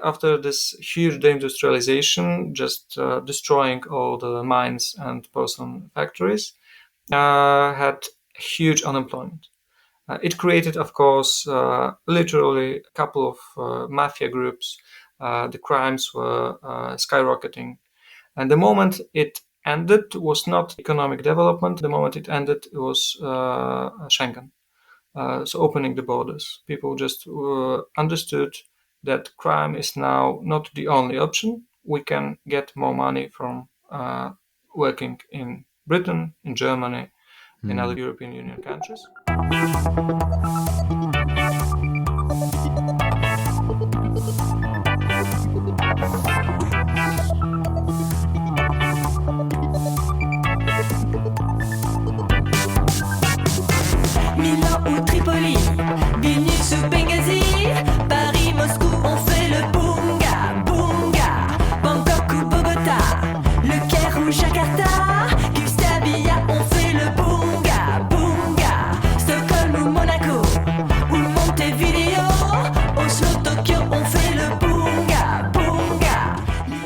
After this huge deindustrialization, just destroying all the mines and porcelain factories, had huge unemployment. It created, of course, literally a couple of mafia groups. The crimes were skyrocketing. And the moment it ended was not economic development. The moment it ended, it was Schengen. So opening the borders. People just understood that crime is now not the only option. We can get more money from working in Britain, in Germany, in other European Union countries. Milan ou Tripoli, Vilnius ou Benghazi, Paris, Moscou, on fait le boonga, boonga. Bangkok ou Bogota, Le Caire ou Jakarta, Gustavia, on fait le boonga, boonga. Stockholm ou Monaco, ou Montevideo, Oslo, Tokyo, on fait le boonga, boonga.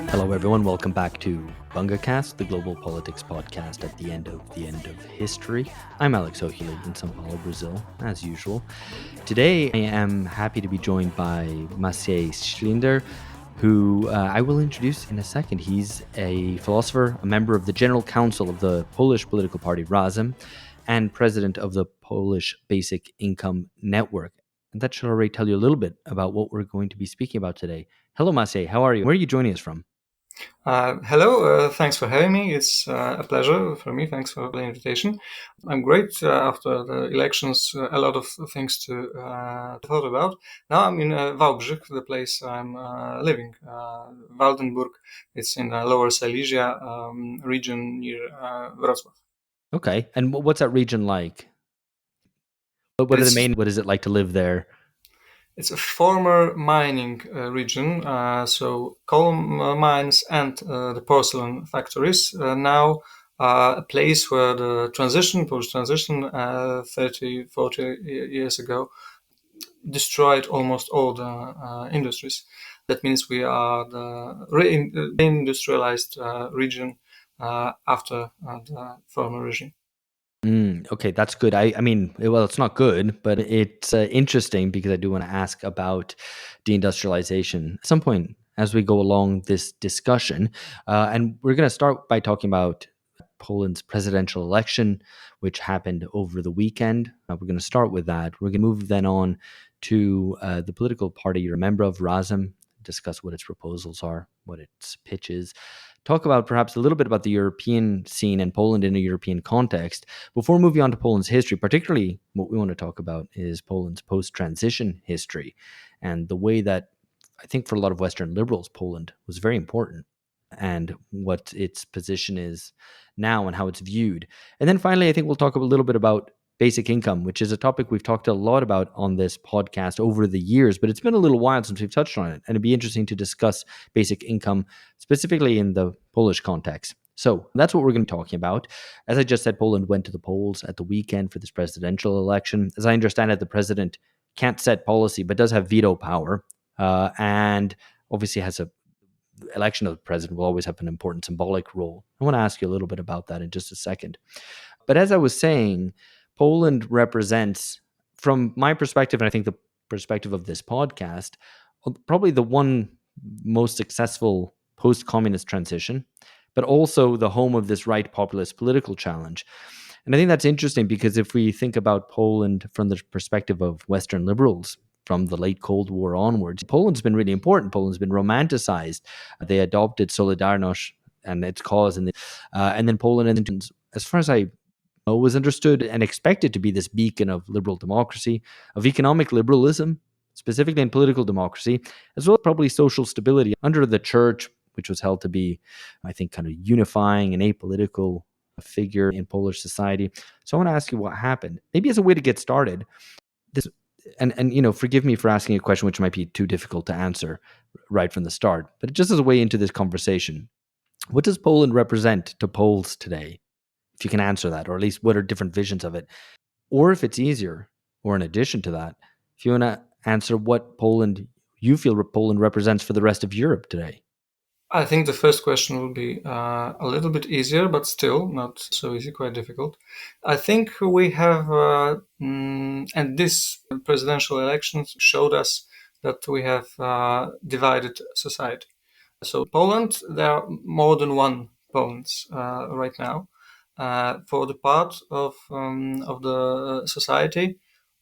Hello everyone, welcome back to BungaCast, the global politics podcast at the end of history. I'm Alex O'Healy in São Paulo, Brazil, as usual. Today I am happy to be joined by Maciej Szlinder, who I will introduce in a second. He's a philosopher, a member of the General Council of the Polish political party Razem, and president of the Polish Basic Income Network. And that should already tell you a little bit about what we're going to be speaking about today. Hello, Maciej. How are you? Where are you joining us from? Hello, thanks for having me. It's a pleasure for me. Thanks for the invitation. I'm great. After the elections, a lot of things to thought about. Now I'm in Wałbrzych, the place I'm living. Waldenburg. It's in Lower Silesia region near Wrocław. Okay. And what's that region like? What is it like to live there? It's a former mining region, so coal mines and the porcelain factories. Now a place where the Polish transition 30, 40 years ago destroyed almost all the industries. That means we are the reindustrialized region after the former regime. Okay, that's good. I mean, well, it's not good, but it's interesting because I do want to ask about deindustrialization at some point as we go along this discussion. And we're going to start by talking about Poland's presidential election, which happened over the weekend. We're going to start with that. We're going to move then on to the political party you're a member of, Razem, discuss what its proposals are, what its pitch is, talk about perhaps a little bit about the European scene and Poland in a European context. Before moving on to Poland's history, particularly what we want to talk about is Poland's post-transition history and the way that I think for a lot of Western liberals, Poland was very important and what its position is now and how it's viewed. And then finally, I think we'll talk a little bit about basic income, which is a topic we've talked a lot about on this podcast over the years, but it's been a little while since we've touched on it. And it'd be interesting to discuss basic income specifically in the Polish context. So that's what we're going to be talking about. As I just said, Poland went to the polls at the weekend for this presidential election. As I understand it, the president can't set policy, but does have veto power. And obviously has election of the president will always have an important symbolic role. I want to ask you a little bit about that in just a second. But as I was saying, Poland represents, from my perspective, and I think the perspective of this podcast, probably the one most successful post-communist transition, but also the home of this right populist political challenge. And I think that's interesting because if we think about Poland from the perspective of Western liberals, from the late Cold War onwards, Poland's been really important. Poland's been romanticized. They adopted Solidarność and its cause, and then Poland, as far as I know, was understood and expected to be this beacon of liberal democracy, of economic liberalism, specifically in political democracy, as well as probably social stability under the church, which was held to be, I think, kind of unifying and apolitical figure in Polish society. So I want to ask you what happened, maybe as a way to get started. And you know, forgive me for asking a question which might be too difficult to answer right from the start, but just as a way into this conversation, what does Poland represent to Poles today? If you can answer that, or at least what are different visions of it? Or if it's easier, or in addition to that, if you want to answer what Poland you feel Poland represents for the rest of Europe today? I think the first question will be a little bit easier, but still not so easy, quite difficult. I think we have, and this presidential elections showed us that we have divided society. So Poland, there are more than one Poland right now. For the part of the society,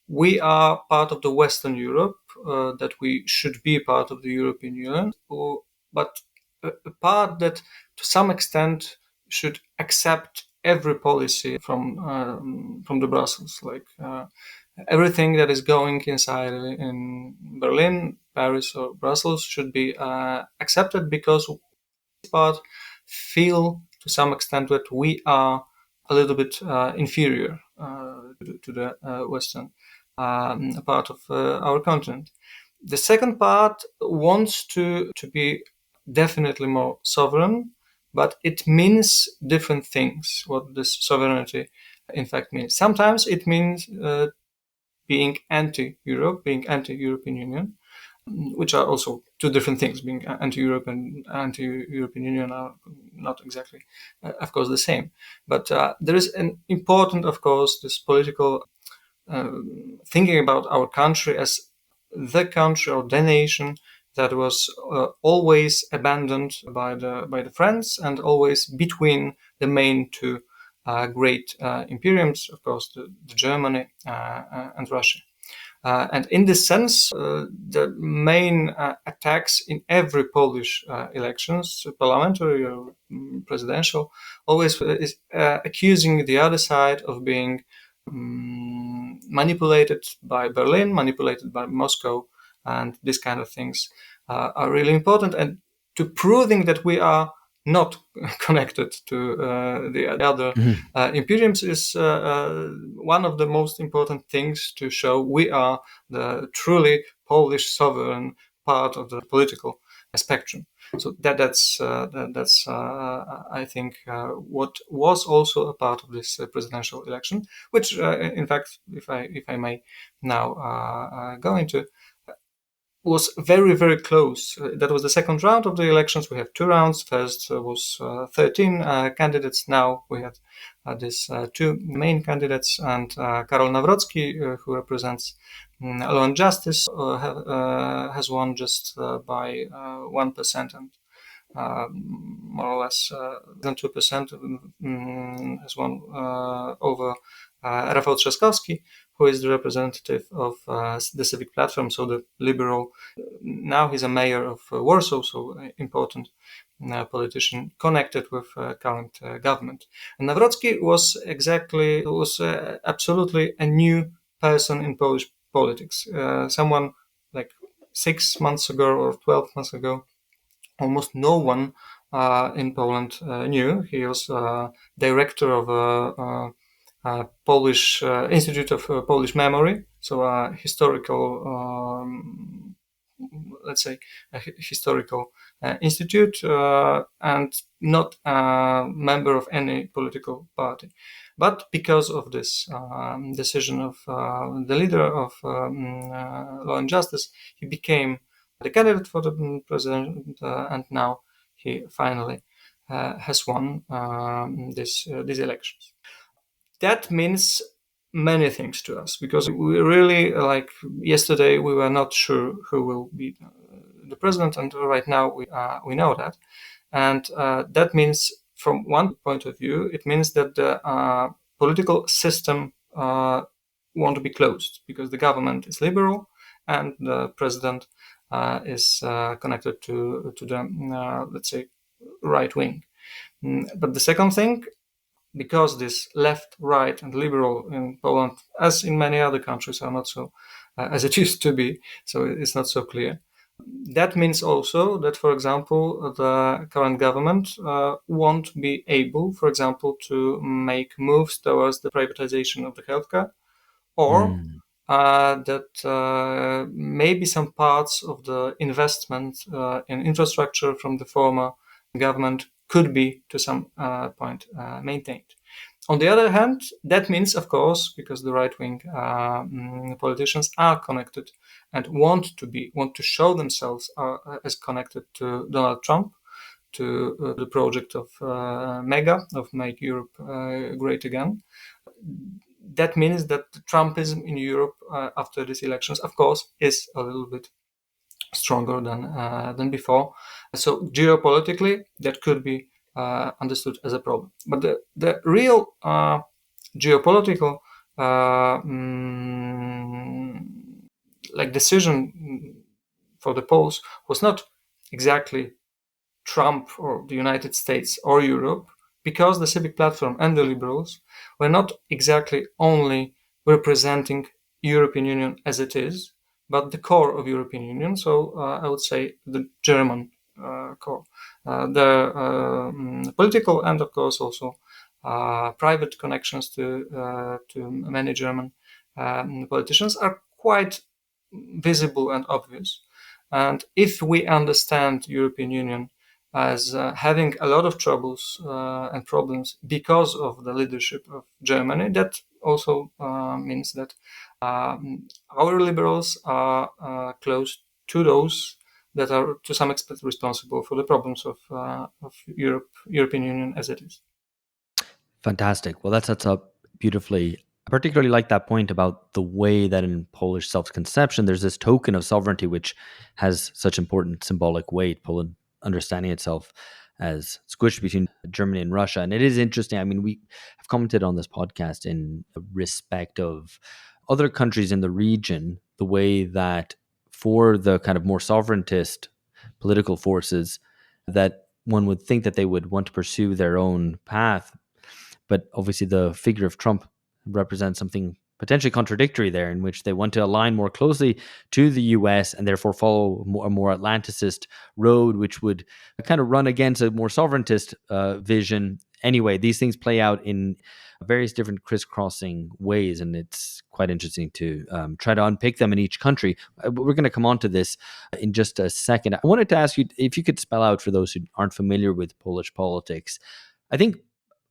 we are part of the Western Europe, that we should be part of the European Union, but a part that to some extent should accept every policy from the Brussels, like everything that is going inside in Berlin, Paris, or Brussels should be accepted, because part feel to some extent that we are a little bit inferior to the Western part of our continent. The second part wants to be definitely more sovereign, but it means different things. What this sovereignty, in fact, means. Sometimes it means being anti-Europe, being anti-European Union, which are also two different things. Being anti-Europe and anti-European Union are not exactly, of course, the same. But there is an important, of course, this political thinking about our country as the country or the nation that was always abandoned by the French, and always between the main two great imperiums, of course, the Germany and Russia. And in this sense, the main attacks in every Polish elections, parliamentary or presidential, always is accusing the other side of being manipulated by Berlin, manipulated by Moscow, and these kind of things are really important. And to proving that we are not connected to the other imperiums is one of the most important things to show we are the truly Polish sovereign part of the political spectrum. So that's I think what was also a part of this presidential election, which in fact, if I may now go into, was very, very close. That was the second round of the elections. We have two rounds. First was 13 candidates. Now we have these two main candidates, and Karol Nawrocki, who represents Law and Justice, has won just by 1%, and more or less than 2% has won over Rafał Trzaskowski, who is the representative of the Civic Platform, so the liberal. Now he's a mayor of Warsaw, so important politician connected with current government. And Nawrocki was absolutely a new person in Polish politics. Someone like 6 months ago or 12 months ago, almost no one in Poland knew. He was director of a Polish Institute of Polish Memory, so a historical, let's say, a historical institute, and not a member of any political party. But because of this decision of the leader of Law and Justice, he became the candidate for the president, and now he finally has won these elections. That means many things to us, because we really, like yesterday, we were not sure who will be the president, and right now we know that, and that means, from one point of view, it means that the political system won't be closed, because the government is liberal and the president is connected to the let's say right wing. But the second thing, because this left, right, and liberal in Poland, as in many other countries, are not so as it used to be, so it's not so clear. That means also that, for example, the current government won't be able, for example, to make moves towards the privatization of the healthcare, or that maybe some parts of the investment in infrastructure from the former government could be, to some point, maintained. On the other hand, that means, of course, because the right-wing politicians are connected and want to show themselves as connected to Donald Trump, to the project of MEGA, of Make Europe Great Again. That means that Trumpism in Europe after these elections, of course, is a little bit stronger than before. So geopolitically, that could be understood as a problem. But the real geopolitical decision for the polls was not exactly Trump or the United States or Europe, because the Civic Platform and the liberals were not exactly only representing European Union as it is, but the core of European Union. So I would say the German core, the political and of course also private connections to many German politicians are quite visible and obvious. And if we understand European Union as having a lot of troubles and problems because of the leadership of Germany, that also means that our liberals are close to those that are to some extent responsible for the problems of European Union as it is. Fantastic. Well, that sets up beautifully. I particularly like that point about the way that in Polish self-conception, there's this token of sovereignty which has such important symbolic weight, Poland understanding itself as squished between Germany and Russia. And it is interesting. I mean, we have commented on this podcast in respect of other countries in the region, the way that for the kind of more sovereigntist political forces, that one would think that they would want to pursue their own path, but obviously the figure of Trump represents something potentially contradictory there, in which they want to align more closely to the US and therefore follow a more Atlanticist road, which would kind of run against a more sovereigntist vision. Anyway, these things play out in various different crisscrossing ways, and it's quite interesting to try to unpick them in each country. We're going to come on to this in just a second. I wanted to ask you if you could spell out, for those who aren't familiar with Polish politics, I think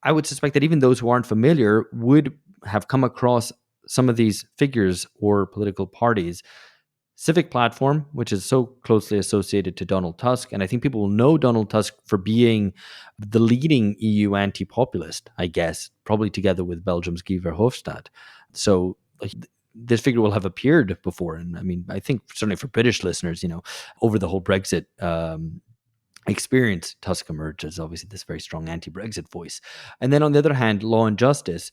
I would suspect that even those who aren't familiar would have come across some of these figures or political parties. Civic Platform, which is so closely associated to Donald Tusk, and I think people will know Donald Tusk for being the leading EU anti-populist, I guess, probably together with Belgium's Guy Verhofstadt. So this figure will have appeared before, and I mean, I think certainly for British listeners, over the whole Brexit experience, Tusk emerged as obviously this very strong anti-Brexit voice. And then on the other hand, Law and Justice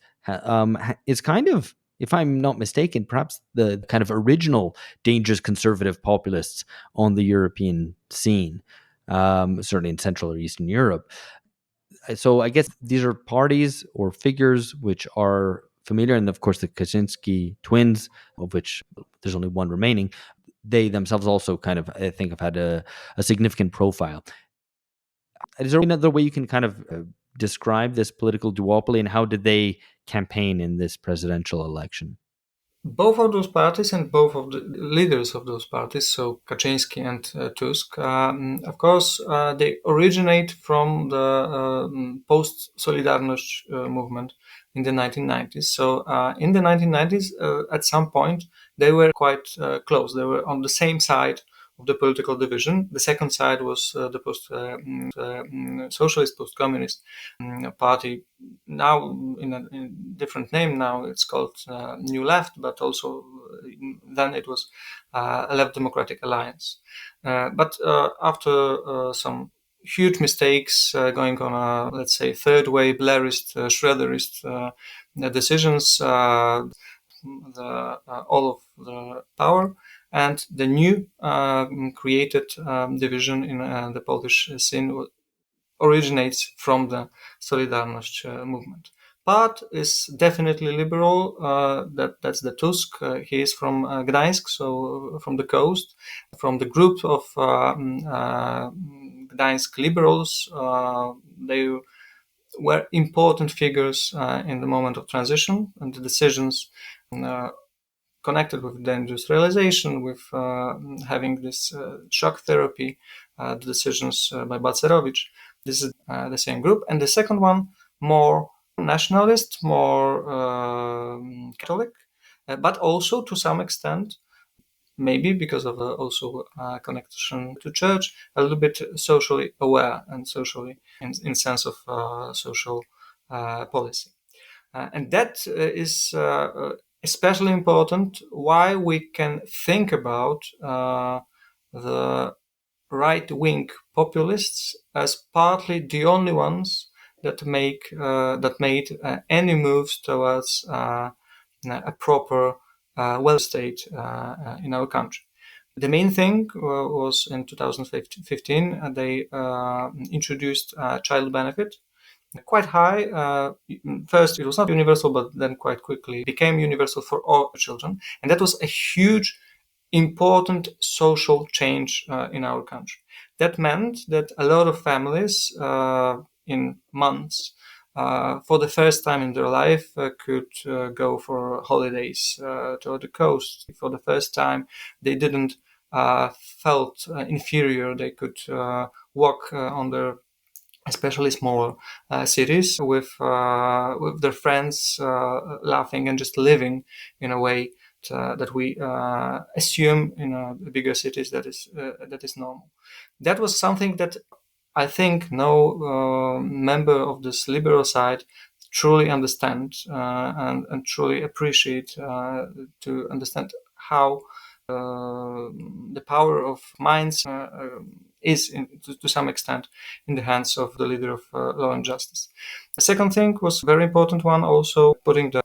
is kind of, if I'm not mistaken, perhaps the kind of original dangerous conservative populists on the European scene, certainly in Central or Eastern Europe. So I guess these are parties or figures which are familiar, and of course the Kaczynski twins, of which there's only one remaining, they themselves also kind of, I think, have had a significant profile. Is there another way you can kind of describe this political duopoly, and how did they campaign in this presidential election? Both of those parties and both of the leaders of those parties, so Kaczynski and Tusk, of course, they originate from the post-Solidarność movement in the 1990s. So in the 1990s, at some point, they were quite close. They were on the same side of the political division. The second side was the socialist, post-communist party. Now in a different name. Now it's called New Left, but also then it was a Left Democratic Alliance. But after some huge mistakes going on a, let's say, third way, Blairist, Schroederist decisions, all of the power, and the new created division in the Polish scene originates from the Solidarność movement. Part is definitely liberal. That's the Tusk. He is from Gdańsk, so from the coast, from the group of Gdańsk liberals. They were important figures in the moment of transition and the decisions connected with the industrialization, with having this shock therapy, the decisions by Balcerowicz. This is the same group. And the second one, more nationalist, more Catholic, but also to some extent, maybe because of also connection to church, a little bit socially aware and socially in sense of social policy. And that is especially important why we can think about the right-wing populists as partly the only ones that made any moves towards a proper welfare state in our country. The main thing was in 2015 they introduced child benefit, quite high. First, it was not universal, but then quite quickly became universal for all children, and that was a huge, important social change in our country. That meant that a lot of families, in months, for the first time in their life, could go for holidays to the coast. For the first time, they didn't felt inferior. They could walk on their especially smaller cities with their friends, laughing and just living in a way that we assume in bigger cities that is normal. That was something that I think no member of this liberal side truly understand and truly appreciate to understand how the power of minds is to some extent in the hands of the leader of law and justice. The second thing was a very important one, also putting the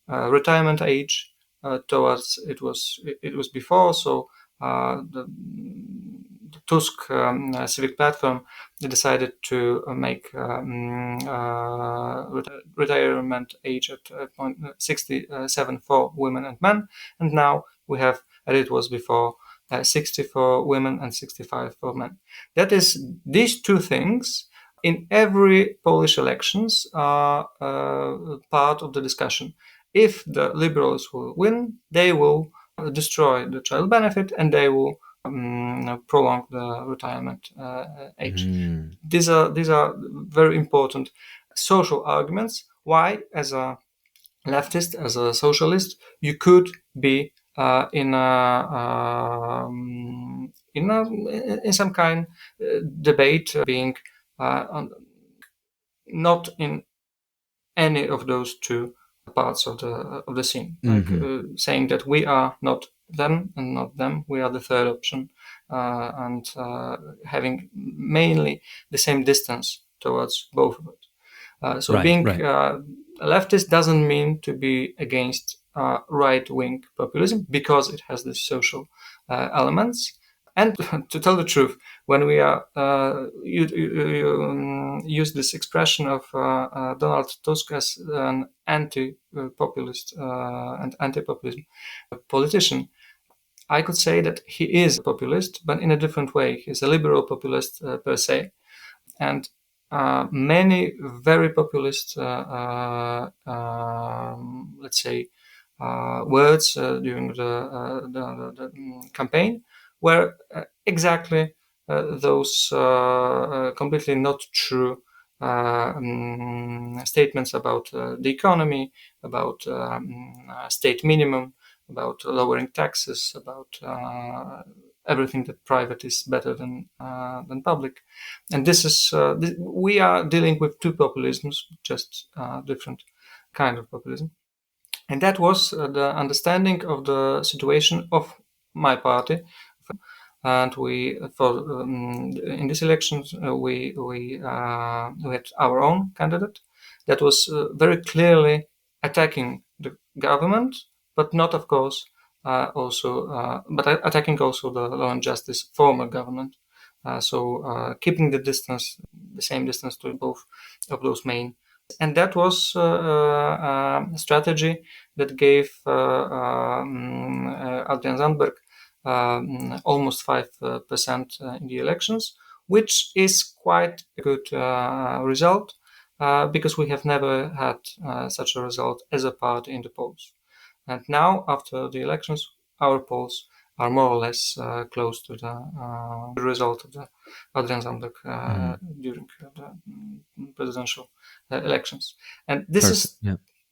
retirement age towards it was before, so the Tusk Civic Platform decided to make retirement age at 67 for women and men, and now we have, as it was before, 60 for women and 65 for men. That is, these two things in every Polish elections are part of the discussion. If the liberals will win, they will destroy the child benefit and they will prolong the retirement age. These are very important social arguments. Why, as a leftist, as a socialist, you could be in some kind debate, being not in any of those two parts of the scene, like saying that we are not them and not them, we are the third option, and having mainly the same distance towards both of it. So being a leftist doesn't mean to be against right-wing populism, because it has these social elements. And to tell the truth, when we are use this expression of Donald Tusk as an anti-populist and anti-populism politician, I could say that he is a populist, but in a different way. He's a liberal populist per se, and many very populist, let's say, words during the campaign were exactly those completely not true statements about the economy, about state minimum, about lowering taxes, about everything that private is better than public. And this is we are dealing with two populisms, just different kind of populism. And that was the understanding of the situation of my party. And we, for in these elections, we had our own candidate that was very clearly attacking the government, but not, of course, but attacking also the law and justice former government. So keeping the distance, the same distance to both of those main. And that was a strategy that gave Adrian Zandberg almost 5% in the elections, which is quite a good result, because we have never had such a result as a party in the polls. And now, after the elections, our polls are more or less close to the result of the Adrian Zambek during the presidential elections. And this is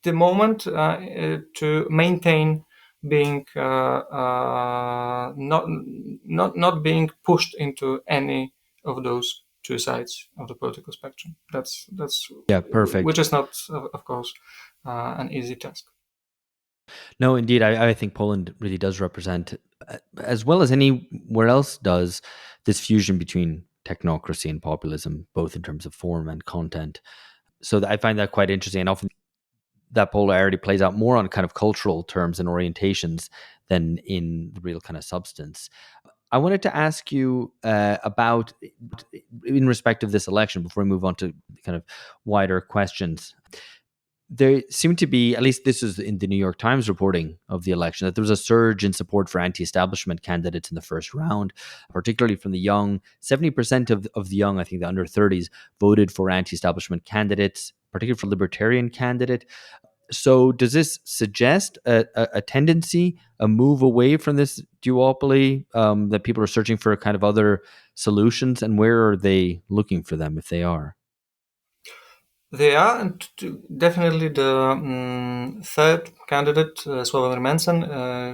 the moment to maintain being not being pushed into any of those two sides of the political spectrum. That's perfect. Which is not, of course, an easy task. No, indeed, I think Poland really does represent, as well as anywhere else does, this fusion between technocracy and populism, both in terms of form and content. So I find that quite interesting, and often that polarity plays out more on kind of cultural terms and orientations than in the real kind of substance. I wanted to ask you about, in respect of this election, before we move on to kind of wider questions. There seemed to be, at least this is in the New York Times reporting of the election, that there was a surge in support for anti-establishment candidates in the first round, particularly from the young. 70% of the young, I think the under 30s, voted for anti-establishment candidates, particularly for libertarian candidate. So does this suggest a tendency, a move away from this duopoly, that people are searching for kind of other solutions? And where are they looking for them if they are? They are, and definitely the third candidate, Sławomir Mencen,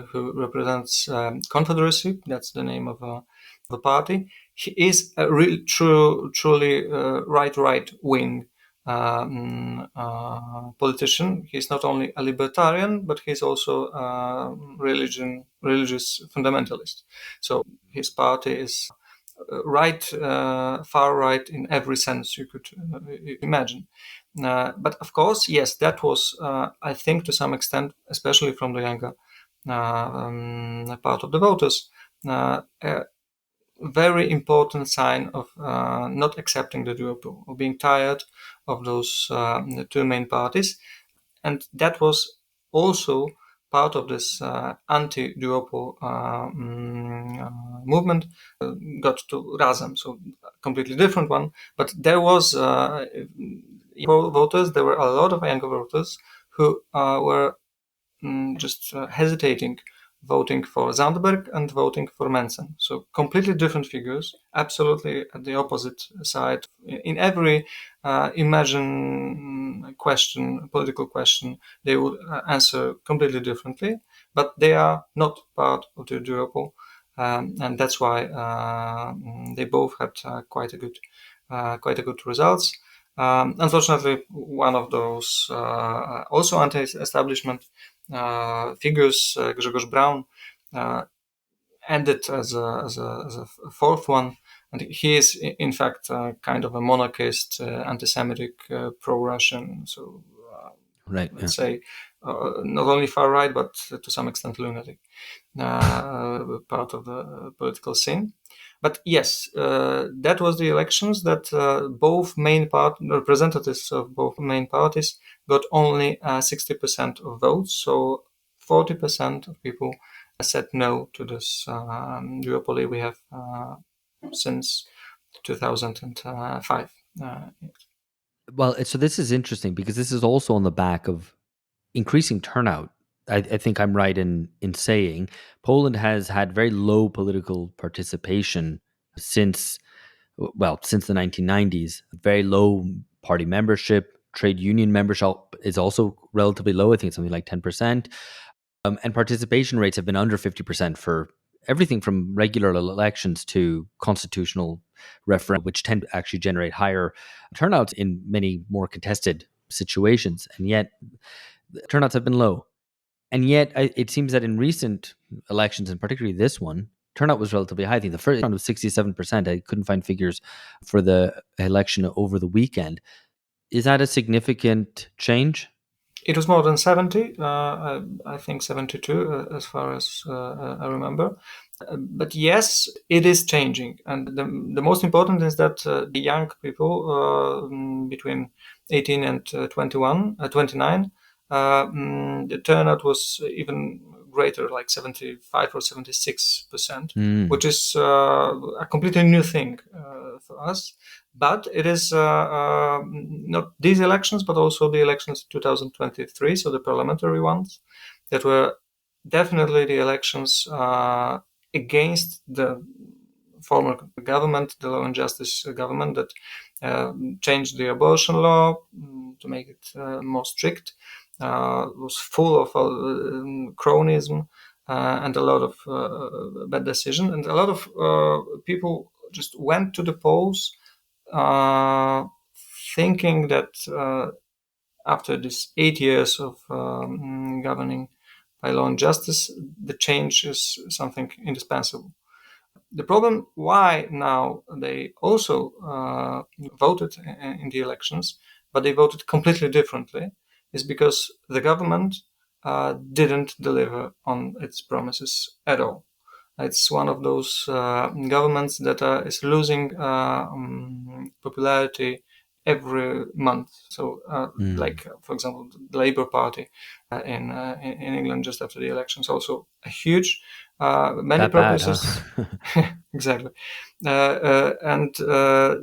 who represents Confederacy, that's the name of the party. He is a real, truly right wing politician. He's not only a libertarian, but he's also a religious fundamentalist. So his party is right, far right in every sense you could imagine. But of course, yes, that was, I think, to some extent, especially from the younger part of the voters, a very important sign of not accepting the duopoly, or being tired of those two main parties. And that was also part of this anti-duopoly movement. Got to Razem, so a completely different one. But there was voters. There were a lot of younger voters who were just hesitating, voting for Zandberg and voting for Mencen. So completely different figures, absolutely at the opposite side. In every political question, they would answer completely differently, but they are not part of the duopoly. And that's why they both had quite a good results. Unfortunately, one of those also anti-establishment figures, Grzegorz Braun, ended as a fourth one, and he is in fact kind of a monarchist, anti-Semitic, pro-Russian. So Right. let's say not only far right, but to some extent lunatic, part of the political scene. But yes, that was the elections that both main representatives of both main parties got only 60% of votes. So 40% of people said no to this duopoly we have since 2005. Well, so this is interesting because this is also on the back of increasing turnout. I think I'm right in saying Poland has had very low political participation since the 1990s. Very low party membership. Trade union membership is also relatively low. I think it's something like 10%. And participation rates have been under 50% for everything from regular elections to constitutional referendum, which tend to actually generate higher turnouts in many more contested situations. And yet, the turnouts have been low. And yet, it seems that in recent elections, and particularly this one, turnout was relatively high. I think the first round was 67%. I couldn't find figures for the election over the weekend. Is that a significant change? It was more than 70, I think 72, as far as I remember. But yes, it is changing. And the most important is that the young people between 18 and 29, the turnout was even greater, like 75 or 76%, which is a completely new thing for us. But it is not these elections, but also the elections 2023, so the parliamentary ones, that were definitely the elections against the former government, the Law and Justice government that changed the abortion law to make it more strict. Was full of cronyism and a lot of bad decisions. And a lot of people just went to the polls thinking that after this 8 years of governing by law and justice, the change is something indispensable. The problem why now they also voted in the elections, but they voted completely differently, is because the government didn't deliver on its promises at all. It's one of those governments that is losing popularity every month. So, like for example, the Labour Party in England just after the elections, also a huge many That bad, promises. huh? Exactly, and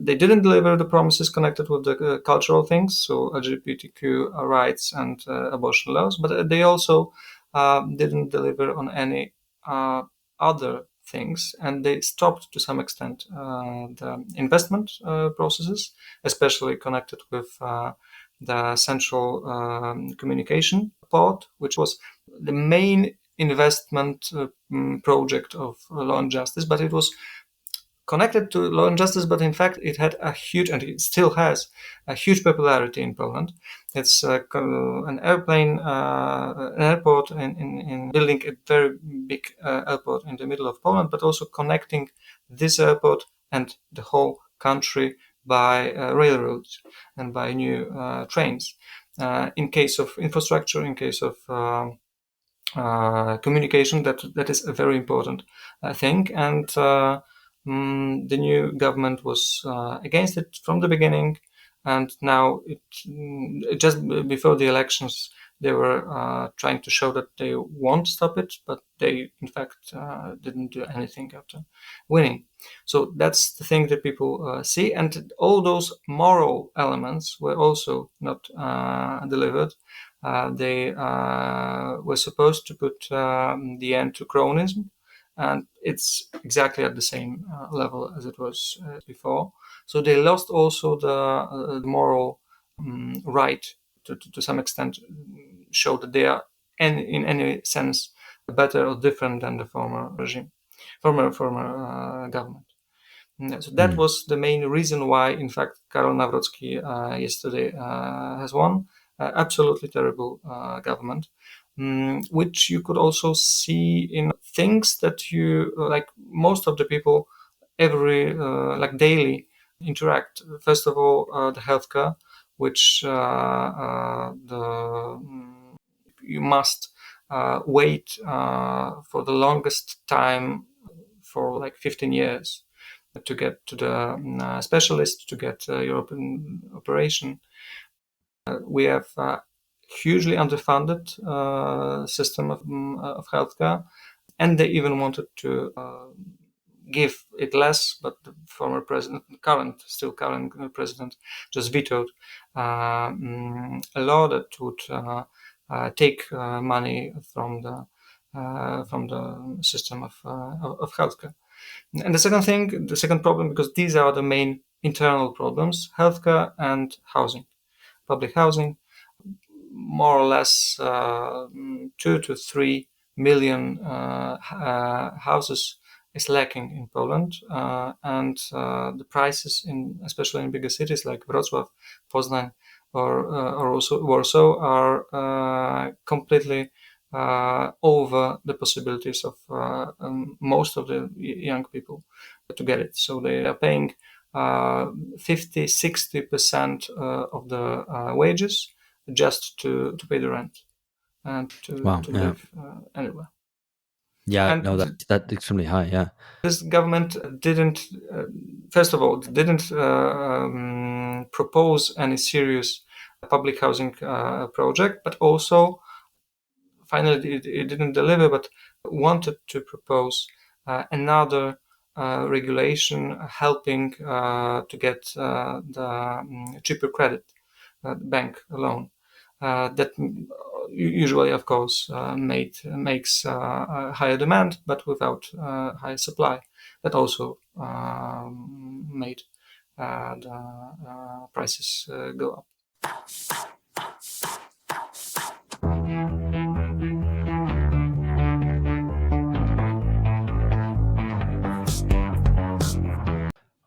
they didn't deliver the promises connected with the cultural things, so LGBTQ rights and abortion laws. But they also didn't deliver on any other things, and they stopped to some extent the investment processes, especially connected with the central communication part, which was the main investment project of Law and Justice, but it was connected to Law and Justice, but in fact it had a huge, and it still has, a huge popularity in Poland. It's an airport in building a very big airport in the middle of Poland, but also connecting this airport and the whole country by railroads and by new trains. In case of infrastructure, in case of communication, that is a very important thing, and the new government was against it from the beginning, and now just before the elections they were trying to show that they won't stop it, but they in fact didn't do anything after winning. So that's the thing that people see, and all those moral elements were also not delivered. They were supposed to put the end to cronyism, and it's exactly at the same level as it was before. So they lost also the moral right to some extent show that they are in any sense better or different than the former regime, former government. So that was the main reason why, in fact, Karol Nawrocki yesterday has won. Absolutely terrible government, which you could also see in things that you like. Most of the people every like daily interact. First of all, the healthcare, which you must wait for the longest time for like 15 years to get to the specialist, to get your operation. We have a hugely underfunded system of healthcare, and they even wanted to give it less, but the former president, still current president, just vetoed a law that would take money from the system of healthcare. And the second problem, because these are the main internal problems: healthcare and housing, public housing. More or less 2 to 3 million houses is lacking in Poland, and the prices, especially in bigger cities like Wrocław, Poznań, or also Warsaw, are completely over the possibilities of most of the young people to get it. So they are paying 50-60% of the wages just to pay the rent and Wow, to yeah. live anywhere. Yeah, And no, that's extremely high, yeah. this government didn't, first of all, didn't propose any serious public housing project, but also finally it didn't deliver, but wanted to propose another regulation helping to get the cheaper credit, bank loan. that usually, of course, makes a higher demand, but without higher supply. That also made the prices go up.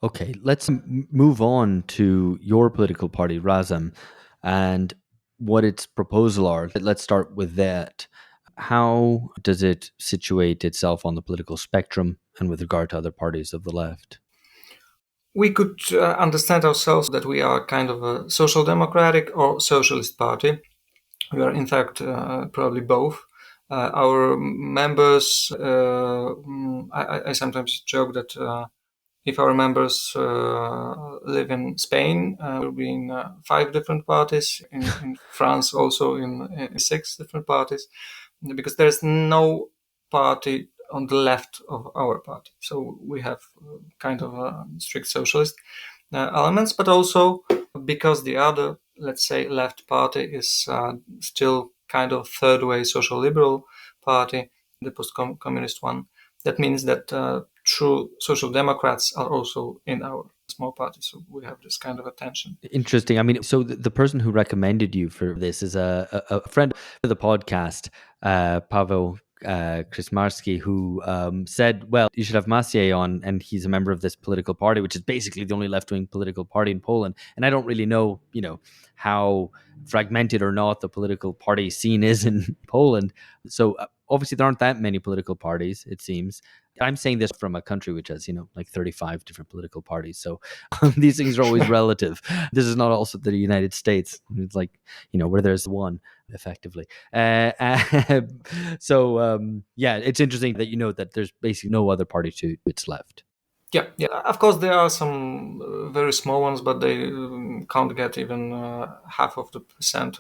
Okay, let's move on to your political party, Razem, and what its proposal are. Let's start with that. How does it situate itself on the political spectrum and with regard to other parties of the left? We could understand ourselves that we are kind of a social democratic or socialist party. We are, in fact, probably both. Our members, I sometimes joke that if our members live in Spain, we'll be in 5 different parties, in France also in 6 different parties, because there's no party on the left of our party. So we have kind of a strict socialist elements, but also because the other, let's say, left party is still kind of third way social liberal party, the post-communist one. That means that true social democrats are also in our small party. So we have this kind of a tension. Interesting. I mean, so the person who recommended you for this is a friend of the podcast, Paweł Krasmarski, who said, well, you should have Maciej on, and he's a member of this political party, which is basically the only left-wing political party in Poland. And I don't really know, how fragmented or not the political party scene is in Poland. So obviously there aren't that many political parties, it seems. I'm saying this from a country which has, like 35 different political parties. So these things are always relative. This is not also the United States. It's like, where there's one, effectively. Yeah, it's interesting that that there's basically no other party to its left. Yeah. Of course, there are some very small ones, but they can't get even half of the percent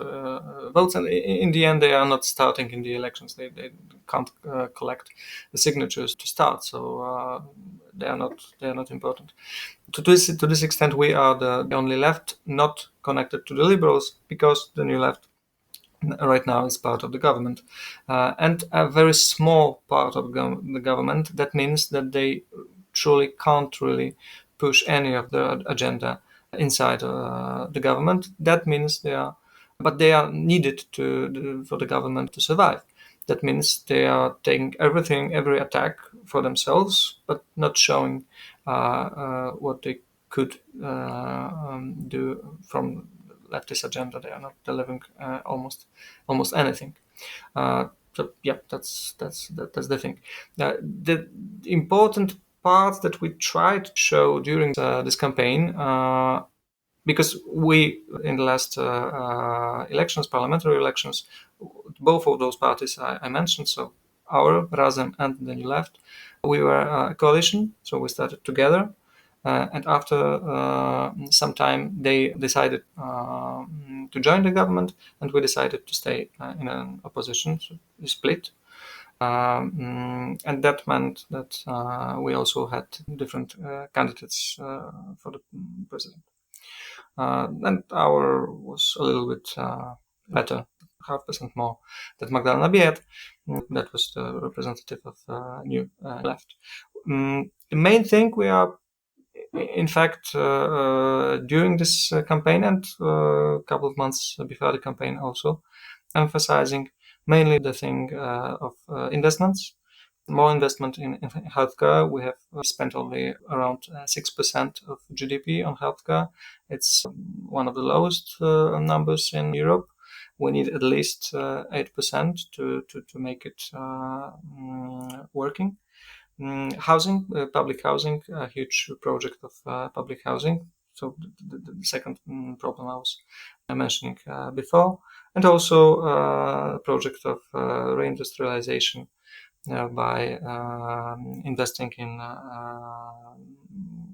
votes. And in the end, they are not starting in the elections. They can't collect the signatures to start. So they are not important. To this extent, we are the only left not connected to the liberals, because the new left right now is part of the government, and a very small part of the government. That means that they truly can't really push any of the agenda inside the government. That means they are needed for the government to survive. That means they are taking every attack for themselves, but not showing what they could do from leftist agenda. They are not delivering almost anything. So yeah, that's the thing. The important part that we tried to show during this campaign, because we in the last elections, parliamentary elections, both of those parties I mentioned, so our Razem and the New Left, we were a coalition, so we started together. And after some time, they decided to join the government, and we decided to stay in an opposition, so we split. And that meant that we also had different candidates for the president. And our was a little bit better, 0.5% more than Magdalena Bied. That was the representative of New Left. The main thing we are, in fact, during this campaign and a couple of months before the campaign also, emphasizing mainly the thing of investments, more investment in healthcare. We have spent only around 6% of GDP on healthcare. It's one of the lowest numbers in Europe. We need at least 8% to make it working. Housing, public housing, a huge project of public housing. So the second problem I was mentioning before, and also a project of reindustrialization by investing in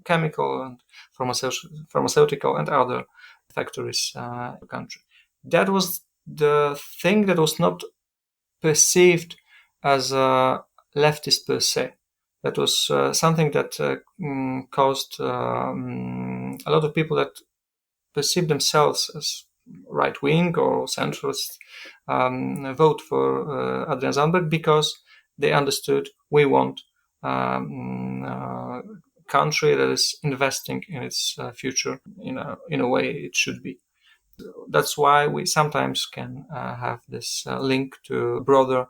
chemical and pharmaceutical and other factories in the country. That was the thing that was not perceived as a leftist per se. That was something that caused a lot of people that perceive themselves as right wing or centrist vote for Adrian Zandberg because they understood we want a country that is investing in its future in a way it should be. That's why we sometimes can have this link to a broader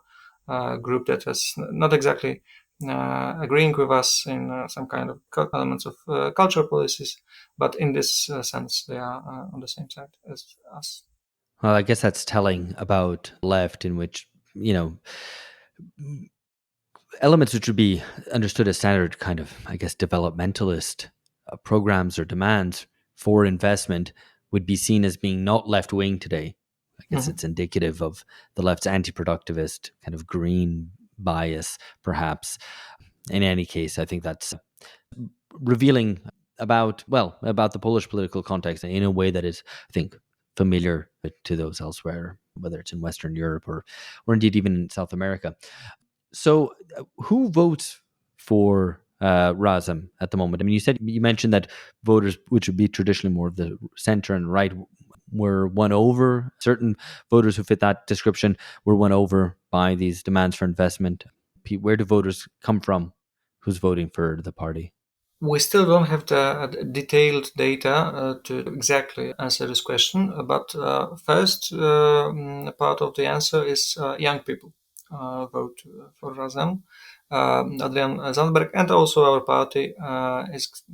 group that is not exactly agreeing with us in some kind of elements of cultural policies, but in this sense, they are on the same side as us. Well, I guess that's telling about left, in which, you know, elements which would be understood as standard kind of, I guess, developmentalist programs or demands for investment would be seen as being not left wing today. I guess Mhm. it's indicative of the left's anti productivist kind of green bias, perhaps. In any case, I think that's revealing about the Polish political context in a way that is, I think, familiar to those elsewhere, whether it's in Western Europe or indeed even in South America. So, who votes for Razem at the moment? I mean, you mentioned that voters, which would be traditionally more of the center and right, were won over. Certain voters who fit that description were won over by these demands for investment. Where do voters come from? Who's voting for the party? We still don't have the detailed data to exactly answer this question, but first part of the answer is young people vote for Razem. Adrian Zandberg and also our party is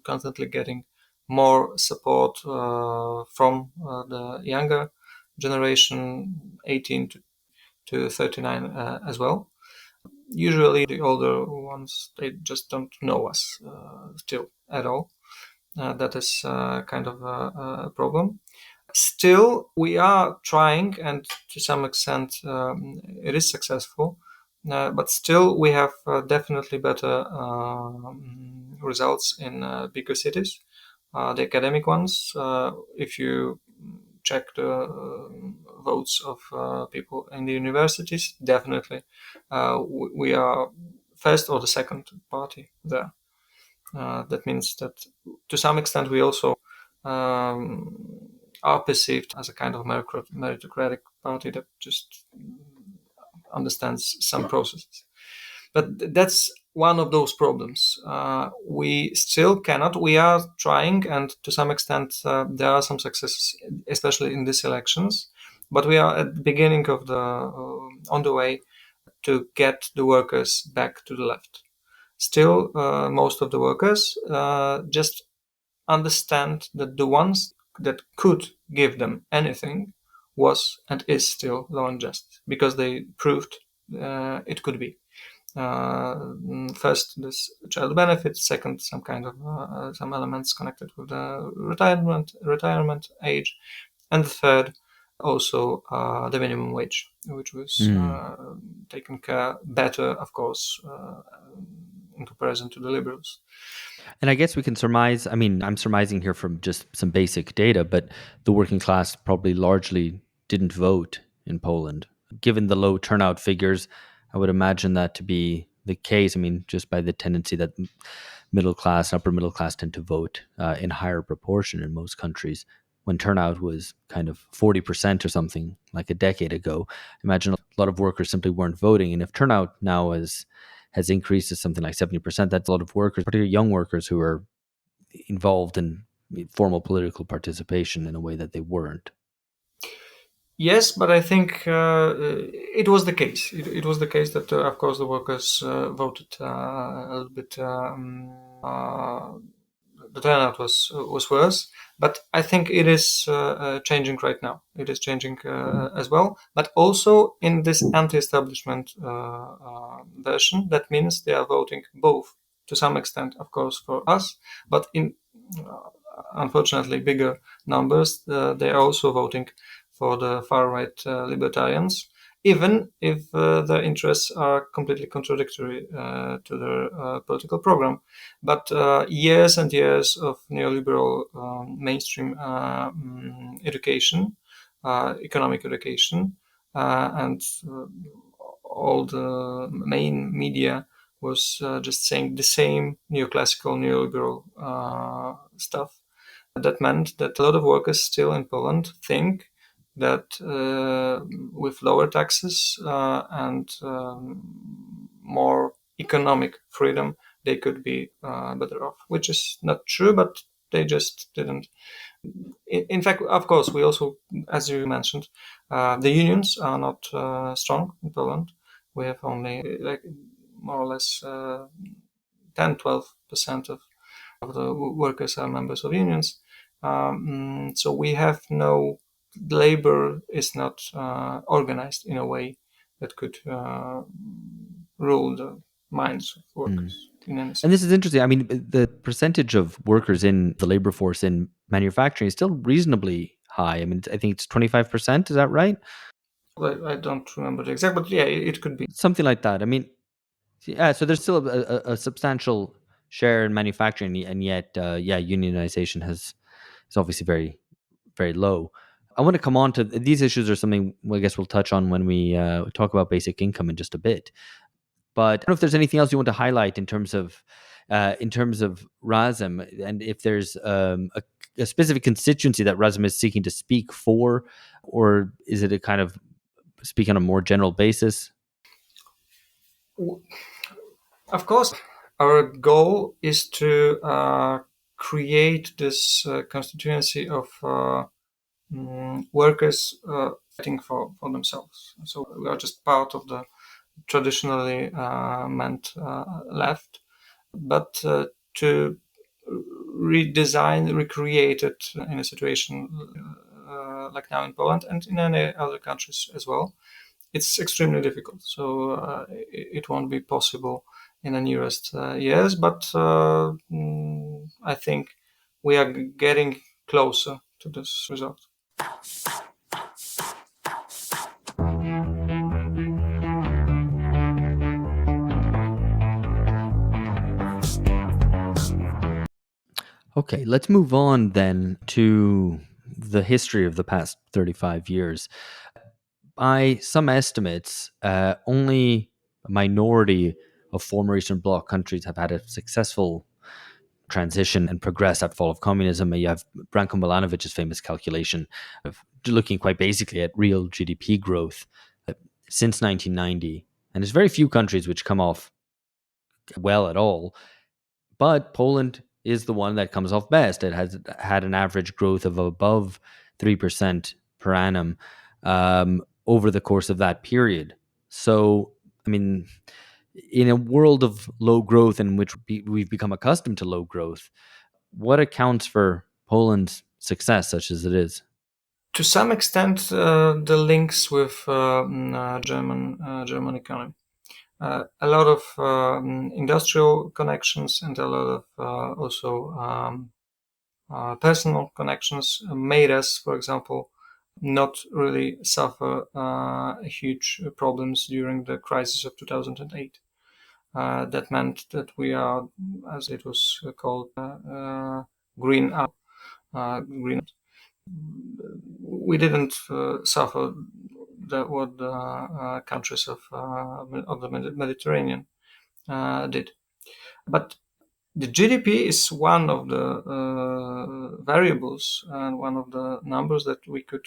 constantly getting more support from the younger generation, 18 to 39 as well. Usually the older ones, they just don't know us still at all. That is kind of a problem. Still, we are trying, and to some extent, it is successful. But still, we have definitely better results in bigger cities, the academic ones. If you check the votes of people in the universities, definitely we are first or the second party there. That means that to some extent we also are perceived as a kind of meritocratic party that just understands some processes. But that's one of those problems. We still cannot. We are trying, and to some extent, there are some successes, especially in these elections. But we are at the beginning of the on the way to get the workers back to the left. Still, most of the workers just understand that the ones that could give them anything was and is still law and justice because they proved it could be. First, this child benefit. Second, some kind of some elements connected with the retirement age, and the third, also the minimum wage, which was Mm. taken care better, of course, in comparison to the liberals. And I guess we can surmise, I mean, I'm surmising here from just some basic data, but the working class probably largely didn't vote in Poland. Given the low turnout figures, I would imagine that to be the case. I mean, just by the tendency that middle class, upper middle class tend to vote in higher proportion in most countries. When turnout was kind of 40% or something like a decade ago, imagine a lot of workers simply weren't voting. And if turnout now has increased to something like 70%, that's a lot of workers, particularly young workers who are involved in formal political participation in a way that they weren't. Yes, but I think it was the case. It was the case that, of course, the workers voted a little bit. The turnout was worse, but I think it is changing right now. It is changing as well, but also in this anti-establishment version. That means they are voting both, to some extent, of course, for us, but in unfortunately bigger numbers, they are also voting for the far right libertarians, even if their interests are completely contradictory to their political program. But years and years of neoliberal mainstream education, economic education, and all the main media was just saying the same neoclassical, neoliberal stuff. That meant that a lot of workers still in Poland think that with lower taxes and more economic freedom, they could be better off, which is not true, but they just didn't. In fact, of course, we also, as you mentioned, the unions are not strong in Poland. We have only like more or less 10-12% of the workers are members of unions. So we have no labor is not organized in a way that could rule the minds of workers in any sense. And this is interesting. I mean, the percentage of workers in the labor force in manufacturing is still reasonably high. I mean, I think it's 25%. Is that right? I don't remember the exact, but yeah, it could be. Something like that. I mean, yeah. So there's still a substantial share in manufacturing, and yet, yeah, unionization is obviously very, very low. I want to come on to these issues. Are something I guess we'll touch on when we talk about basic income in just a bit. But I don't know if there's anything else you want to highlight in terms of Razem, and if there's a specific constituency that Razem is seeking to speak for, or is it a kind of speak on a more general basis? Of course, our goal is to create this constituency of workers fighting for themselves. So we are just part of the traditionally meant left, but to redesign, recreate it in a situation like now in Poland and in any other countries as well, it's extremely difficult. So it won't be possible in the nearest years, but I think we are getting closer to this result. Okay, let's move on then to the history of the past 35 years. By some estimates, only a minority of former Eastern Bloc countries have had a successful transition and progress at fall of communism. You have Branko Milanovic's famous calculation of looking quite basically at real GDP growth since 1990. And there's very few countries which come off well at all. But Poland is the one that comes off best. It has had an average growth of above 3% per annum over the course of that period. So, I mean, in a world of low growth in which we've become accustomed to low growth, what accounts for Poland's success, such as it is? To some extent, the links with German economy. A lot of industrial connections and a lot of also personal connections made us, for example, not really suffer huge problems during the crisis of 2008. That meant that we are, as it was called, green up, green. We didn't suffer what the countries of the Mediterranean did. But the GDP is one of the variables and one of the numbers that we could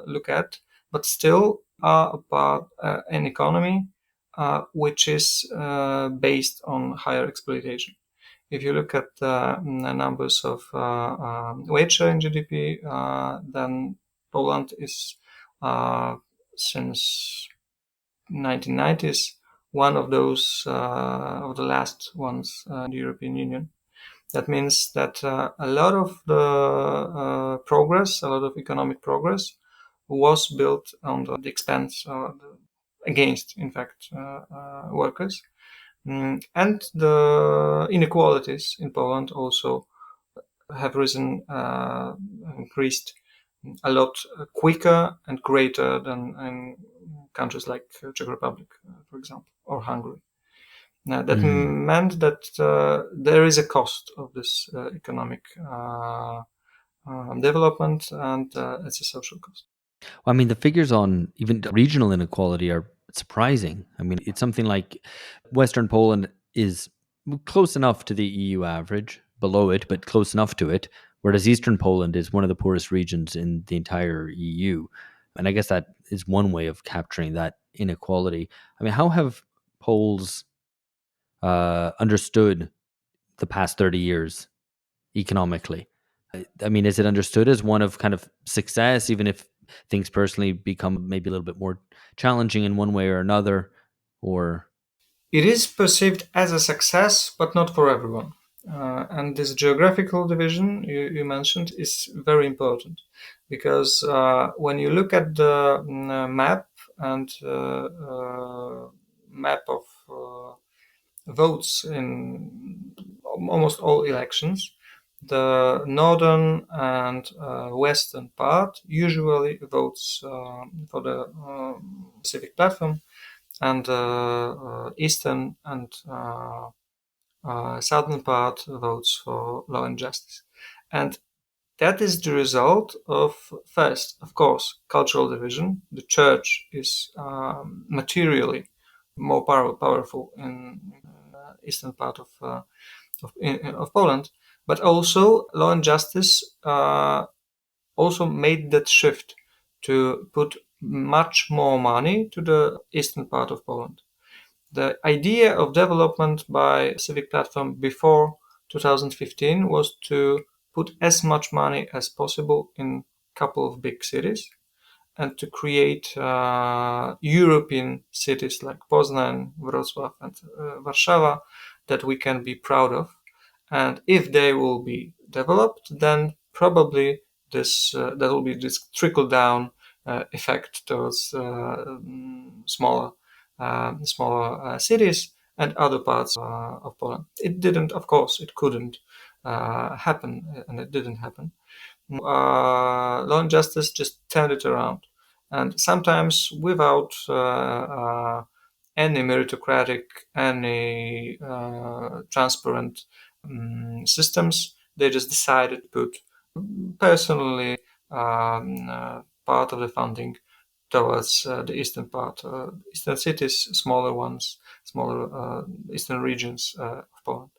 look at, but still are about an economy which is based on higher exploitation. If you look at the numbers of wage share in GDP, then Poland is since 1990s one of those of the last ones in the European Union. That means that a lot of the progress, a lot of economic progress, was built on the expense against, in fact, workers. And the inequalities in Poland also have risen, increased a lot quicker and greater than in countries like Czech Republic, for example, or Hungary. Now, that meant that there is a cost of this economic development, and it's a social cost. Well, I mean, the figures on even regional inequality are surprising. I mean, it's something like Western Poland is close enough to the EU average, below it, but close enough to it, whereas Eastern Poland is one of the poorest regions in the entire EU. And I guess that is one way of capturing that inequality. I mean, how have Poles understood the past 30 years economically? I mean, is it understood as one of kind of success, even if things personally become maybe a little bit more challenging in one way or another? Or It is perceived as a success, but not for everyone. And this geographical division you mentioned is very important because when you look at the map and map of votes in almost all elections, the northern and western part usually votes for the Civic Platform, and eastern and southern part votes for law and justice. And that is the result of, first, of course, cultural division. The church is materially more powerful in eastern part of Poland, but also law and justice also made that shift to put much more money to the eastern part of Poland. The idea of development by Civic Platform before 2015 was to put as much money as possible in a couple of big cities and to create European cities like Poznan, Wrocław, and Warszawa that we can be proud of. And if they will be developed, then probably there will be this trickle down effect towards smaller cities and other parts of Poland. It didn't, of course, it couldn't happen, and it didn't happen. Law and justice just turned it around, and sometimes without any meritocratic, any transparent systems, they just decided to put personally part of the funding towards the eastern part, eastern cities, smaller ones, smaller eastern regions of Poland.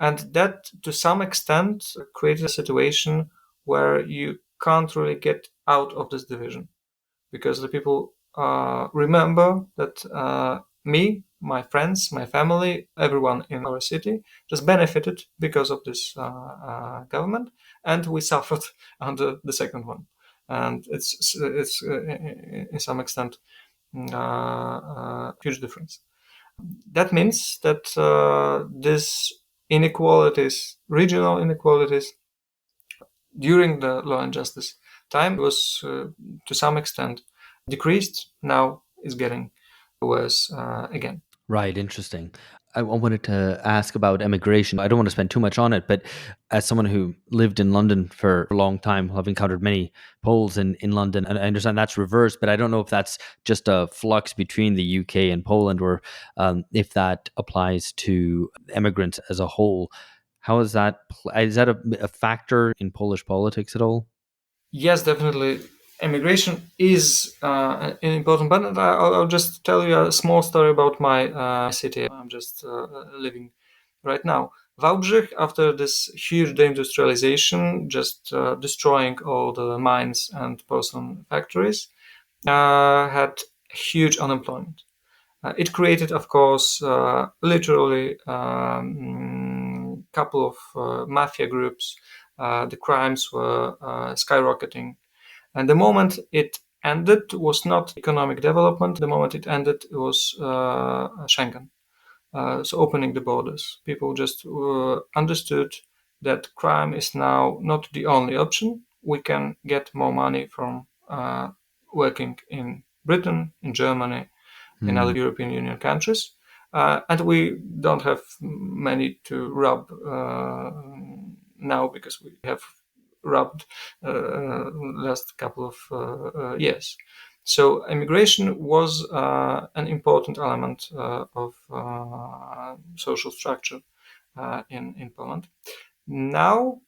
And that, to some extent, created a situation where you can't really get out of this division because the people remember that me, my friends, my family, everyone in our city just benefited because of this government, and we suffered under the second one. And it's in some extent huge difference. That means that these inequalities, regional inequalities, during the law and justice time was to some extent decreased. Now is getting worse again. right, interesting. I wanted to ask about immigration. I don't want to spend too much on it, but as someone who lived in London for a long time, I've encountered many Poles in London, and I understand that's reversed, but I don't know if that's just a flux between the UK and Poland, or if that applies to immigrants as a whole. How is that? Is that a factor in Polish politics at all? Yes, definitely. Immigration is an important, but I'll just tell you a small story about my city. I'm just living right now. Wałbrzych, after this huge deindustrialization, just destroying all the mines and porcelain factories, had huge unemployment. It created, of course, literally couple of mafia groups. The crimes were skyrocketing, and the moment it ended was not economic development. The moment it ended, it was Schengen. So opening the borders. People just understood that crime is now not the only option. We can get more money from working in Britain, in Germany, in other European Union countries. And we don't have many to rob now because we have robbed last couple of years. So immigration was an important element of social structure in Poland. Now,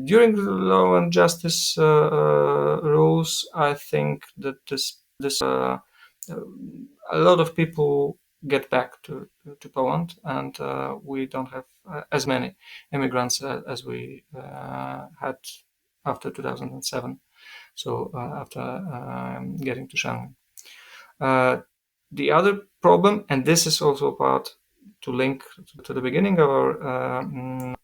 during the law and justice rules, I think that this a lot of people get back to Poland, and we don't have as many immigrants as we had after 2007. So after getting to Schengen. The other problem, and this is also part to link to the beginning of our,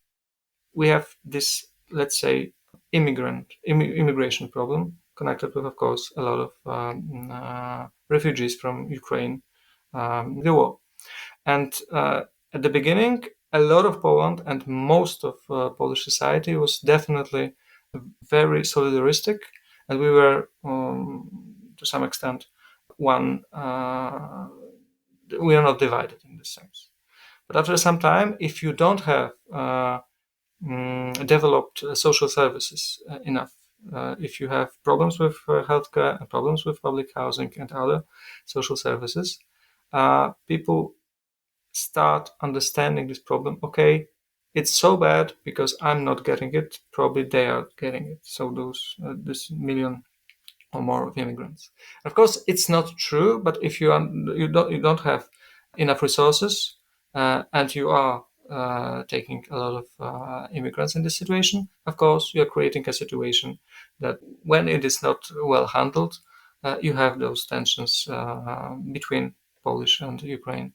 we have this, let's say, immigration problem connected with, of course, a lot of refugees from Ukraine, the war. And at the beginning, a lot of Poland and most of Polish society was definitely very solidaristic, and we were, to some extent, one. We are not divided in this sense. But after some time, if you don't have developed social services enough, if you have problems with healthcare and problems with public housing and other social services, people start understanding this problem. Okay, it's so bad because I'm not getting it. Probably they are getting it. So those this million or more of immigrants. Of course, it's not true. But if you don't have enough resources and you are taking a lot of immigrants in this situation, of course, you are creating a situation that when it is not well handled, you have those tensions between Polish and Ukraine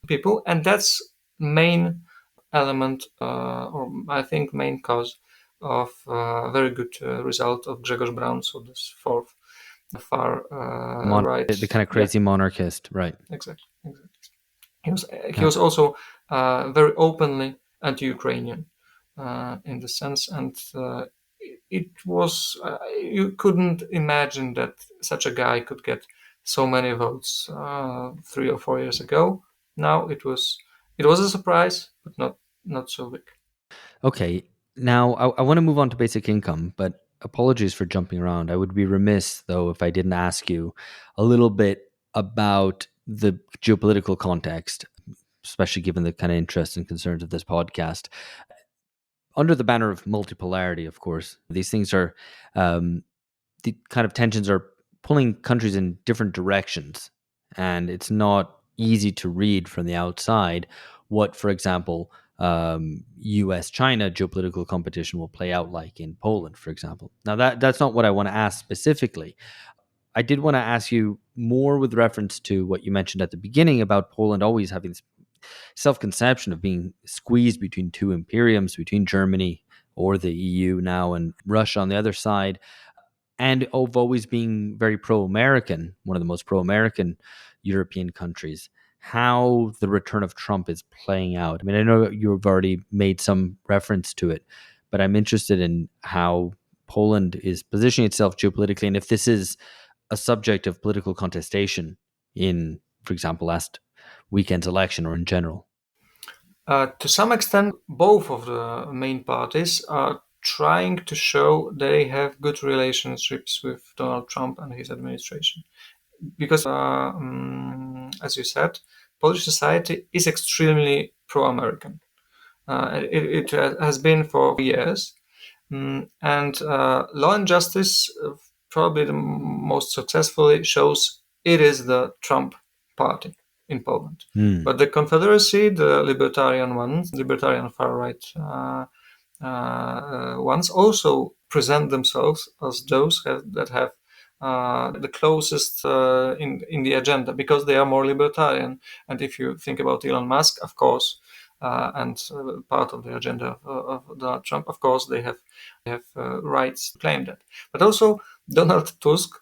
people, and that's main element, or I think main cause of very good result of Grzegorz Braun, so this fourth far right. The kind of Yeah, crazy monarchist, right? exactly. He was also very openly anti-Ukrainian in the sense, and it was you couldn't imagine that such a guy could get so many votes 3 or 4 years ago. Now it was a surprise, but not so big. Okay. Now, I want to move on to basic income, but apologies for jumping around. I would be remiss, though, if I didn't ask you a little bit about the geopolitical context, especially given the kind of interests and concerns of this podcast. Under the banner of multipolarity, of course, these things are, the kind of tensions are pulling countries in different directions. And it's not easy to read from the outside what, for example, US China geopolitical competition will play out like in Poland, for example. Now, that's not what I want to ask specifically. I did want to ask you more with reference to what you mentioned at the beginning about Poland always having this self conception of being squeezed between two imperiums, between Germany or the EU now and Russia on the other side, and of always being very pro American, one of the most pro American European countries. How the return of Trump is playing out. I mean, I know you've already made some reference to it, but I'm interested in how Poland is positioning itself geopolitically and if this is a subject of political contestation in, for example, last weekend's election or in general. To some extent, both of the main parties are trying to show they have good relationships with Donald Trump and his administration. Because, as you said, Polish society is extremely pro-American. It has been for years. And Law and Justice, probably the most successfully, shows it is the Trump party in Poland. But the Confederacy, the libertarian ones, libertarian far-right ones, also present themselves as those that have the closest in the agenda because they are more libertarian. And if you think about Elon Musk, of course, and part of the agenda of Donald Trump, of course, they have rights to claim that. But also Donald Tusk,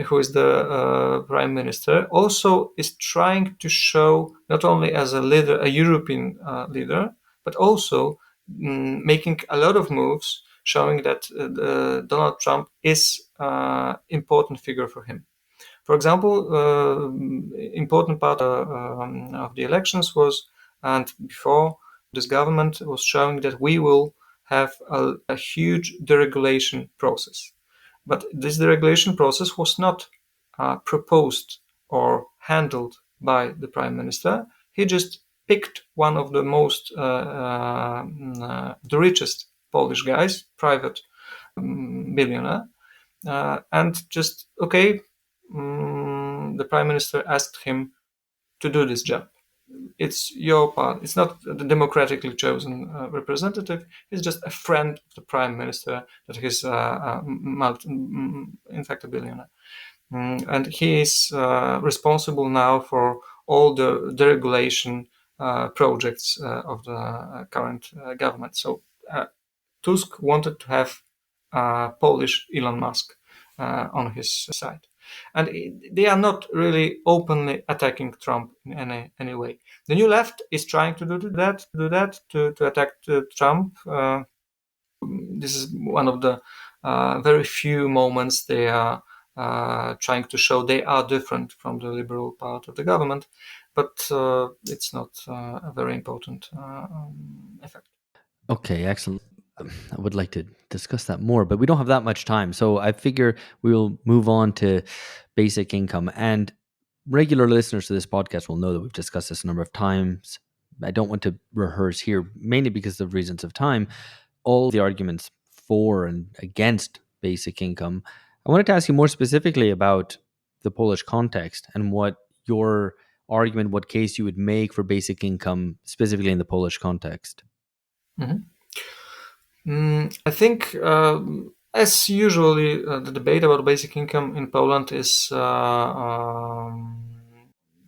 who is the prime minister, also is trying to show not only as a leader, a European leader, but also making a lot of moves showing that Donald Trump is an important figure for him. For example, important part of the elections was, and before this government was showing that we will have a huge deregulation process. But this deregulation process was not proposed or handled by the prime minister. He just picked one of the most, the richest Polish guys, private billionaire, and just, okay, the prime minister asked him to do this job. it's your part. It's not the democratically chosen representative. He's just a friend of the prime minister that is, in fact, a billionaire. And he is responsible now for all the deregulation projects of the current government. So Tusk wanted to have Polish Elon Musk on his side. And they are not really openly attacking Trump in any way. The New Left is trying to do that to attack Trump. This is one of the very few moments they are trying to show they are different from the liberal part of the government, but it's not a very important effect. Okay, excellent. I would like to discuss that more, but we don't have that much time. So I figure we'll move on to basic income. And regular listeners to this podcast will know that we've discussed this a number of times. I don't want to rehearse here, mainly because of reasons of time, all the arguments for and against basic income. I wanted to ask you more specifically about the Polish context and what your argument, what case you would make for basic income, specifically in the Polish context. Mhm. I think, as usually, the debate about basic income in Poland is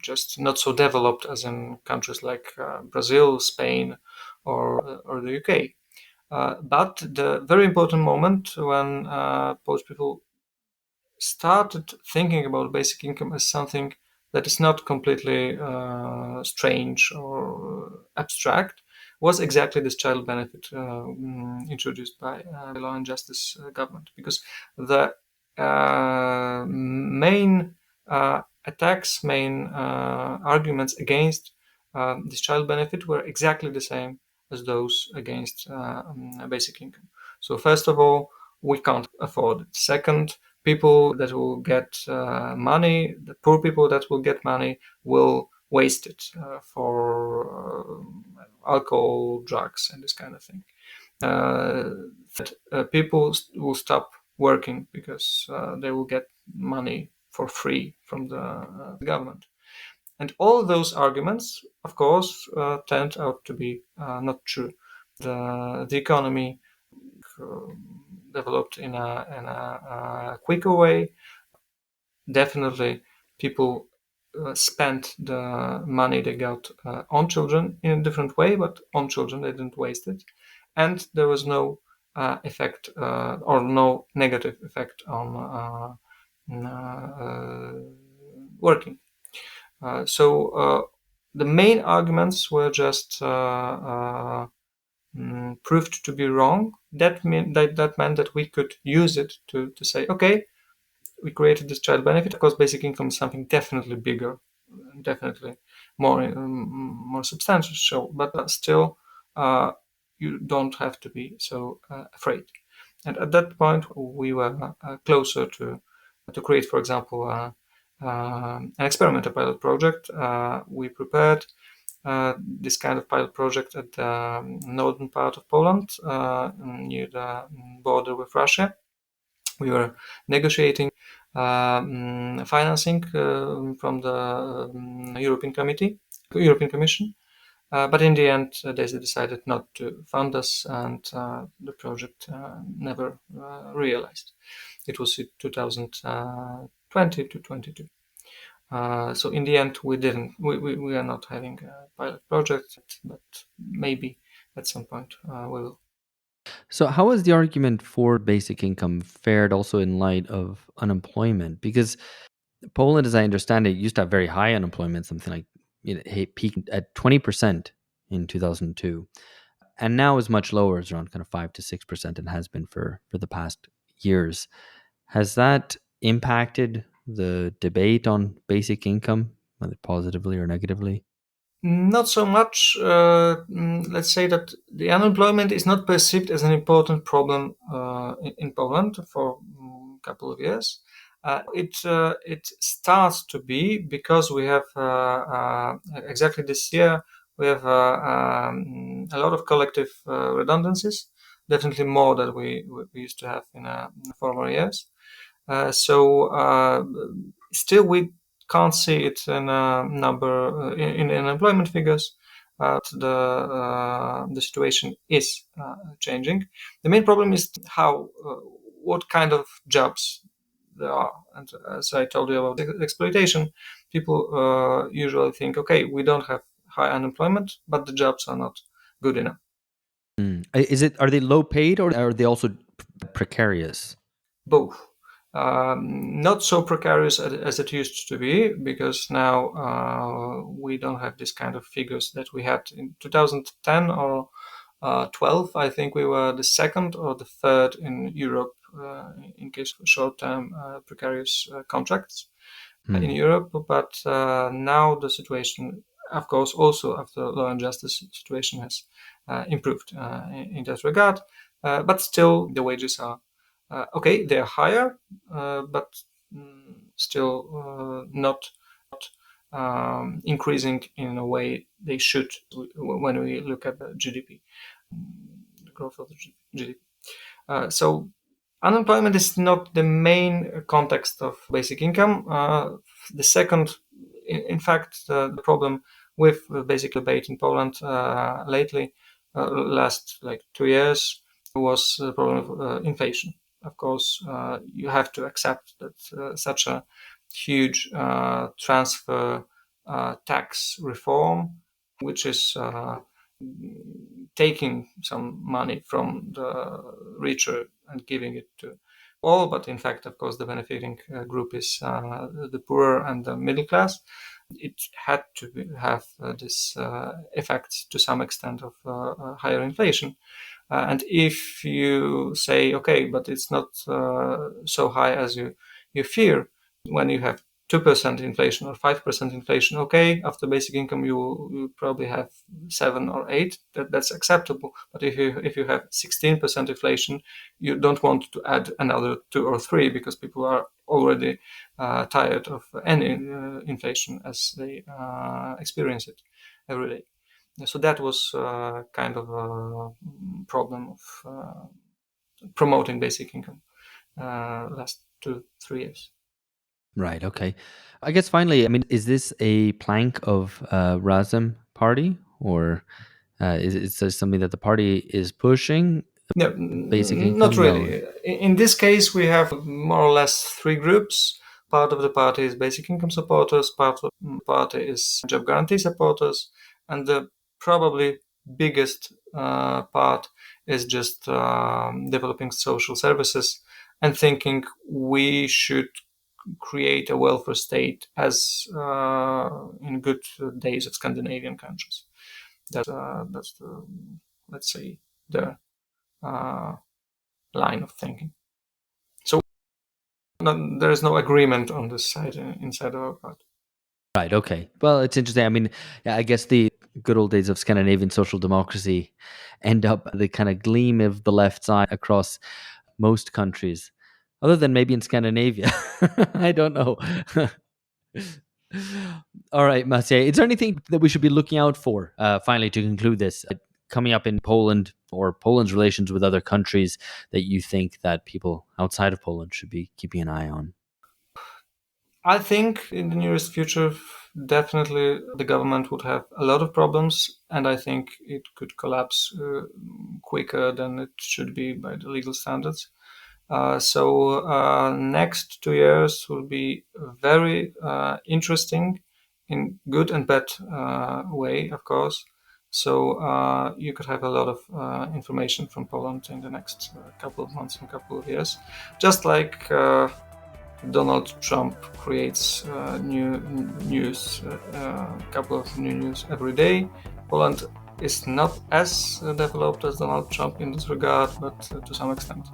just not so developed as in countries like Brazil, Spain, or the UK. But the very important moment when Polish people started thinking about basic income as something that is not completely strange or abstract was exactly this child benefit introduced by Law and Justice government, because the main main arguments against this child benefit were exactly the same as those against basic income. So first of all, we can't afford it. Second, people that will get money, the poor people that will get money, will waste it for alcohol, drugs, and this kind of thing. People will stop working because they will get money for free from the government. And all those arguments, of course, turned out to be not true. The economy uh, developed in a quicker way. Definitely, people spent the money they got on children in a different way, but on children they didn't waste it, and there was no effect or no negative effect on working. So the main arguments were just proved to be wrong. That meant that we could use it to say, okay, we created this child benefit. Of course, basic income is something definitely bigger, definitely more substantial, but still, you don't have to be so afraid. And at that point, we were closer to create, for example, an experimental pilot project. We prepared this kind of pilot project at the northern part of Poland, near the border with Russia. We were negotiating financing from the European Commission, but in the end, they decided not to fund us, and the project never realized. It was in 2020 to 22. So in the end, we didn't. We are not having a pilot project, but maybe at some point we will. So, how has the argument for basic income fared also in light of unemployment? Because Poland, as I understand it, used to have very high unemployment, something like it peaked at 20% in 2002, and now is much lower, it's around kind of 5 to 6%, and has been for the past years. Has that impacted the debate on basic income, whether positively or negatively? Not so much. Let's say that the unemployment is not perceived as an important problem in Poland for a couple of years. It starts to be because we have exactly this year we have a lot of collective redundancies, definitely more than we used to have in former years. So still we can't see it in a number in unemployment figures. The situation is changing. The main problem is what kind of jobs there are. And as I told you about exploitation, people usually think, okay, we don't have high unemployment, but the jobs are not good enough. Are they low paid or are they also precarious? Both. Not so precarious as it used to be, because now we don't have this kind of figures that we had in 2010 or 12. I think we were the second or the third in Europe in case of short-term precarious contracts in Europe. But now the situation, of course, also after law and justice, situation has improved in that regard. But still, the wages are okay. They are higher, but still not increasing in a way they should when we look at the GDP, the growth of the GDP. So unemployment is not the main context of basic income. The second, in fact, the problem with the basic debate in Poland lately, last like 2 years, was the problem of inflation. Of course, you have to accept that such a huge transfer tax reform, which is taking some money from the richer and giving it to all, but in fact, of course, the benefiting group is the poor and the middle class. It had to have this effect to some extent of higher inflation. And if you say, okay, but it's not so high as you fear, when you have 2% inflation or 5% inflation, okay, after basic income you probably have 7 or 8. That's acceptable. But if you have 16% inflation, you don't want to add another 2 or 3 because people are already tired of any inflation as they experience it every day. So that was kind of a problem of promoting basic income last 2-3 years. Right. Okay. I guess finally, I mean, is this a plank of Razem party, or is this something that the party is pushing? No, Basic not income? really. No. In this case, we have more or less 3 groups. Part of the party is basic income supporters, part of the party is job guarantee supporters, and the probably biggest part is just developing social services and thinking we should create a welfare state as in good days of Scandinavian countries. That's the, let's say, the line of thinking. So there is no agreement on this side inside our party. Right. Okay. Well, it's interesting. I mean, yeah, I guess the good old days of Scandinavian social democracy end up the kind of gleam of the left side across most countries, other than maybe in Scandinavia. I don't know. All right, Maciej, is there anything that we should be looking out for, finally, to conclude this, coming up in Poland or Poland's relations with other countries that you think that people outside of Poland should be keeping an eye on? I think in the nearest future, definitely the government would have a lot of problems, and I think it could collapse quicker than it should be by the legal standards. So next 2 years will be very interesting in good and bad way, of course. So you could have a lot of information from Poland in the next couple of months and couple of years. Just like Donald Trump creates new news, a couple of new news every day. Poland is not as developed as Donald Trump in this regard, but to some extent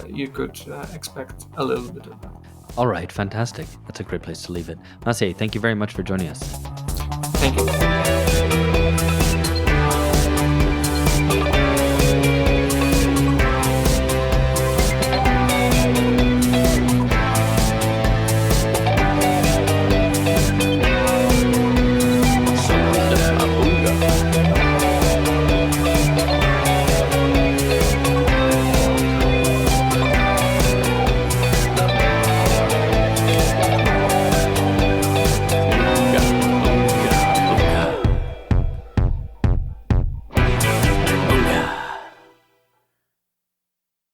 you could expect a little bit of that. All right, fantastic. That's a great place to leave it. Maciej, thank you very much for joining us. Thank you.